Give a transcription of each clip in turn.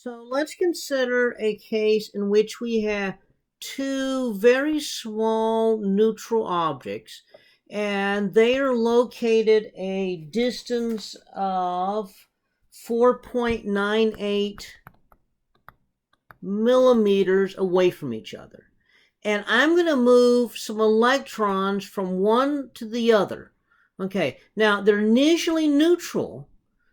So let's consider a case in which we have two very small neutral objects, and they are located a distance of 4.98 millimeters away from each other. And I'm going to move some electrons from one to the other. Okay, now they're initially neutral,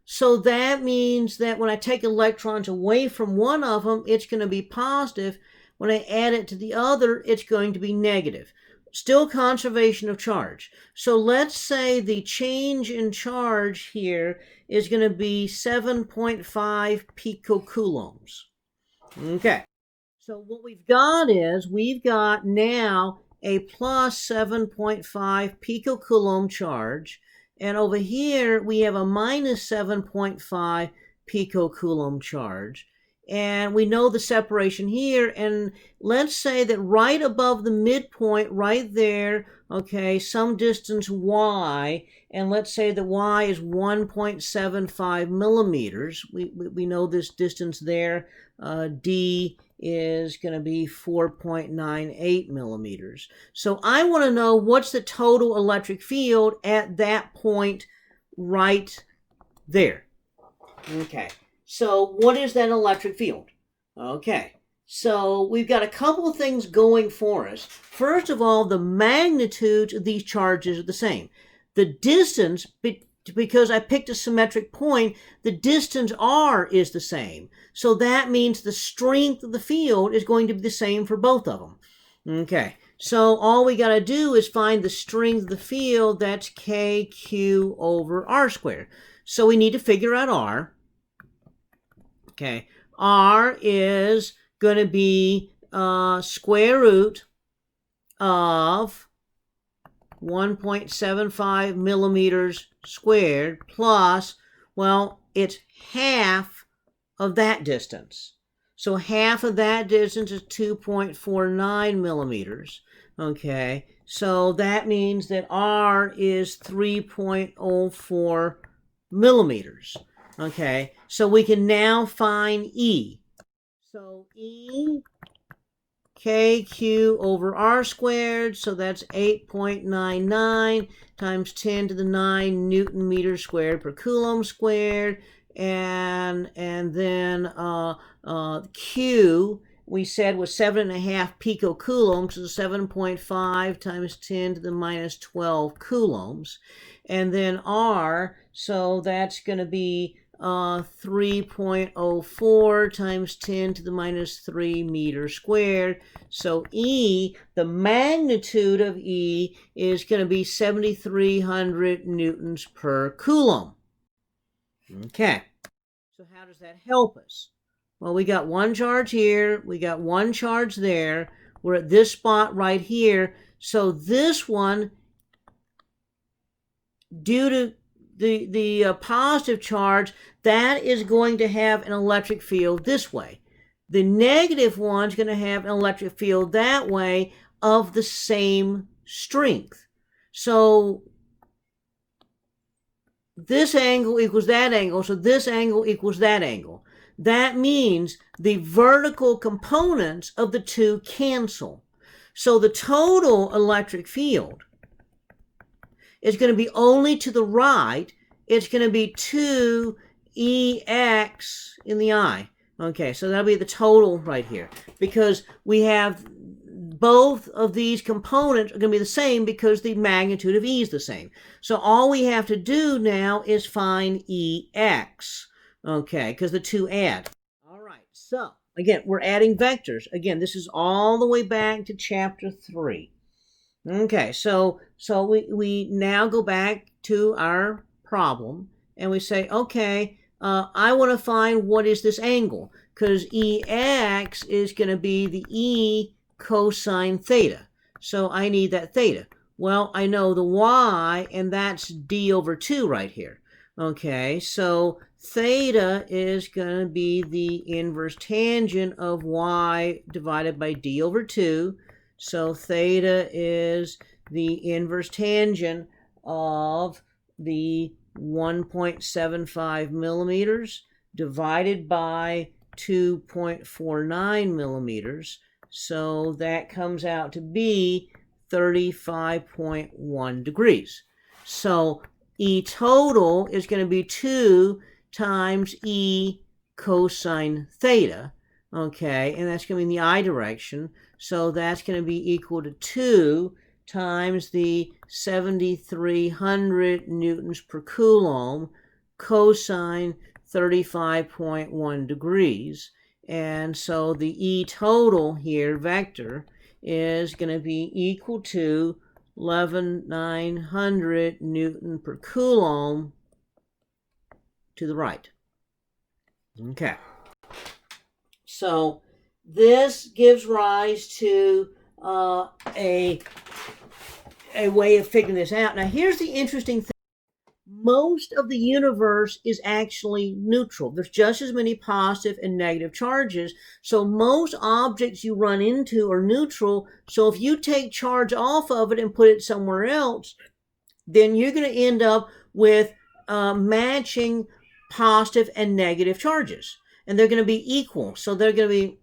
so that means that when I take electrons away from one of them, it's going to be positive. When I add it to the other, it's going to be negative. Still conservation of charge. So let's say the change in charge here is going to be 7.5 picocoulombs. Okay. So what we've got is we've got now a plus 7.5 picocoulomb charge, and over here we have a minus 7.5 picocoulomb charge, and we know the separation here. And let's say that right above the midpoint right there, okay, some distance y, and let's say that y is 1.75 millimeters. We know this distance there. D is going to be 4.98 millimeters. So I want to know what's the total electric field at that point right there. Okay, so what is that electric field? Okay, so we've got a couple of things going for us. First of all, the magnitudes of these charges are the same. The distance, because I picked a symmetric point, the distance r is the same. So that means the strength of the field is going to be the same for both of them. Okay, so all we got to do is find the strength of the field. That's kq over r squared. So we need to figure out r. Okay, r is going to be square root of 1.75 millimeters squared plus, well, it's half of that distance. So half of that distance is 2.49 millimeters. Okay, so that means that r is 3.04 millimeters. Okay, so we can now find E. So E kq over r squared, so that's 8.99 times 10 to the 9 Newton meters squared per Coulomb squared, and then Q we said was 7.5 picocoulombs, so 7.5 times 10 to the minus 12 coulombs, and then R, so that's going to be 3.04 times 10 to the minus 3 meters squared. So E, the magnitude of E, is going to be 7,300 newtons per coulomb. Okay, so how does that help us? Well, we got one charge here, we got one charge there, we're at this spot right here, so this one, due to the positive charge, that is going to have an electric field this way. The negative one is going to have an electric field that way of the same strength. So this angle equals that angle, so this angle equals that angle. That means the vertical components of the two cancel. So the total electric field is going to be only to the right. It's going to be 2EX in the I. Okay, so that'll be the total right here, because we have both of these components are going to be the same because the magnitude of E is the same. So all we have to do now is find EX, okay, because the two add. All right, so again, we're adding vectors. Again, this is all the way back to chapter 3. Okay, so we now go back to our problem and we say, okay, I want to find what is this angle, because EX is going to be the E cosine theta. So I need that theta. Well, I know the Y, and that's D over 2 right here. Okay, so theta is going to be the inverse tangent of Y divided by D over 2. So theta is the inverse tangent of the 1.75 millimeters divided by 2.49 millimeters. So that comes out to be 35.1 degrees. So E total is going to be 2 times E cosine theta. Okay, and that's going to be in the I direction. So that's going to be equal to 2 times the 7,300 newtons per coulomb cosine 35.1 degrees. And so the E total here, vector, is going to be equal to 11,900 Newton per coulomb to the right. Okay. So this gives rise to a way of figuring this out. Now, here's the interesting thing. Most of the universe is actually neutral. There's just as many positive and negative charges. So most objects you run into are neutral. So if you take charge off of it and put it somewhere else, then you're going to end up with matching positive and negative charges. And they're going to be equal. So they're going to be...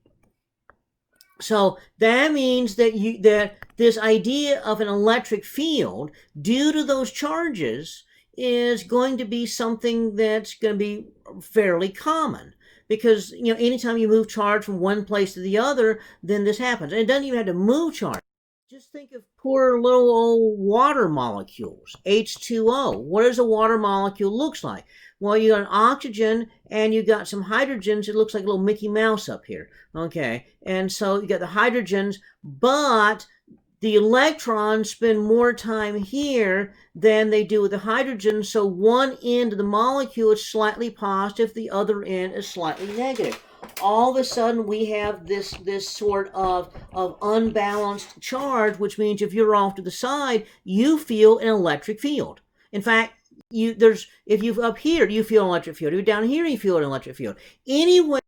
So that means that this idea of an electric field, due to those charges, is going to be something that's going to be fairly common, because anytime you move charge from one place to the other, then this happens. And it doesn't even have to move charge. Just think of poor little old water molecules, H2O. What does a water molecule looks like? Well, you got an oxygen and you got some hydrogens. It looks like a little Mickey Mouse up here. Okay, and so you got the hydrogens, but the electrons spend more time here than they do with the hydrogen, so one end of the molecule is slightly positive, the other end is slightly negative. All of a sudden, we have this sort of unbalanced charge, which means if you're off to the side, you feel an electric field. In fact, if you're up here, you feel an electric field. If you're down here, you feel an electric field. Anywhere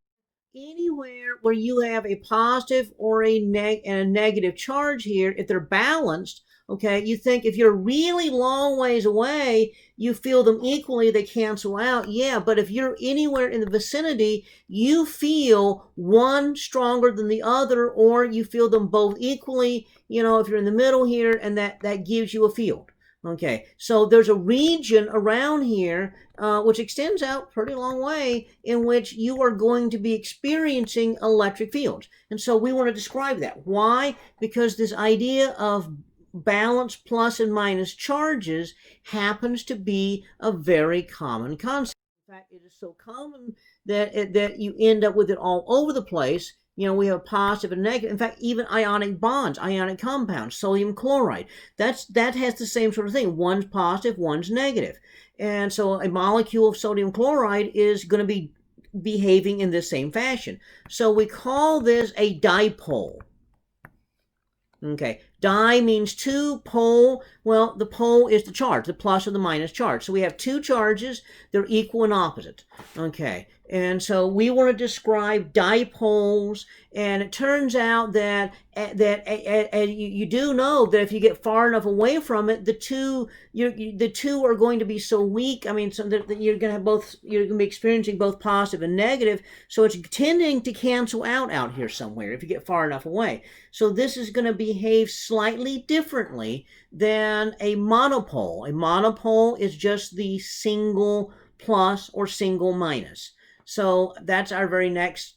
where you have a positive or a negative charge here, if they're balanced, okay, you think if you're really long ways away, you feel them equally, they cancel out. Yeah, but if you're anywhere in the vicinity, you feel one stronger than the other, or you feel them both equally, if you're in the middle here, and that gives you a field. Okay, so there's a region around here which extends out pretty long way, in which you are going to be experiencing electric fields. And so we want to describe that. Why? Because this idea of balanced plus and minus charges happens to be a very common concept. In fact, it is so common that you end up with it all over the place. We have positive and negative. In fact, even ionic bonds, ionic compounds, sodium chloride, that has the same sort of thing. One's positive, one's negative. And so a molecule of sodium chloride is going to be behaving in this same fashion. So we call this a dipole. Okay, di means two, pole, well, the pole is the charge, the plus or the minus charge. So we have two charges, they're equal and opposite. Okay, and so we want to describe dipoles, and it turns out that you do know that if you get far enough away from it, the two are going to be so weak. I mean, so that you're going to be experiencing both positive and negative. So it's tending to cancel out here somewhere if you get far enough away. So this is going to behave slightly differently than a monopole. A monopole is just the single plus or single minus. So that's our very next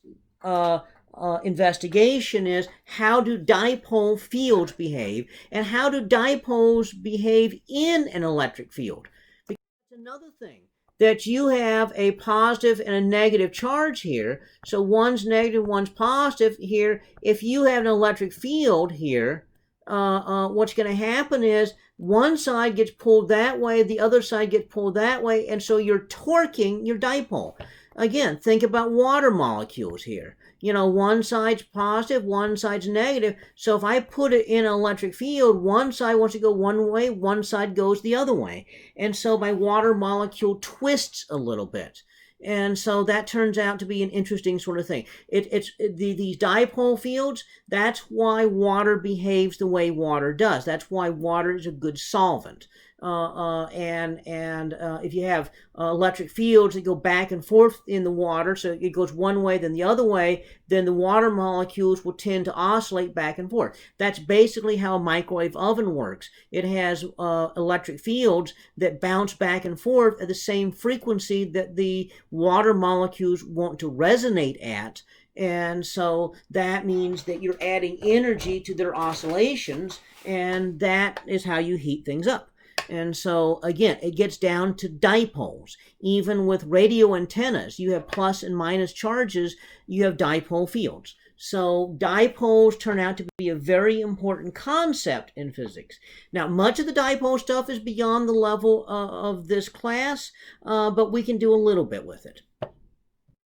investigation, is how do dipole fields behave, and how do dipoles behave in an electric field? Because another thing, that you have a positive and a negative charge here. So one's negative, one's positive here. If you have an electric field here, what's going to happen is one side gets pulled that way, the other side gets pulled that way, and so you're torquing your dipole. Again, think about water molecules here. One side's positive, one side's negative. So if I put it in an electric field, one side wants to go one way, one side goes the other way. And so my water molecule twists a little bit. And so that turns out to be an interesting sort of thing. These dipole fields, that's why water behaves the way water does. That's why water is a good solvent. and if you have electric fields that go back and forth in the water, so it goes one way then the other way, then the water molecules will tend to oscillate back and forth. That's basically how a microwave oven works. It has electric fields that bounce back and forth at the same frequency that the water molecules want to resonate at. And so that means that you're adding energy to their oscillations, and that is how you heat things up. And so, again, it gets down to dipoles. Even with radio antennas, you have plus and minus charges, you have dipole fields. So dipoles turn out to be a very important concept in physics. Now, much of the dipole stuff is beyond the level of this class, but we can do a little bit with it.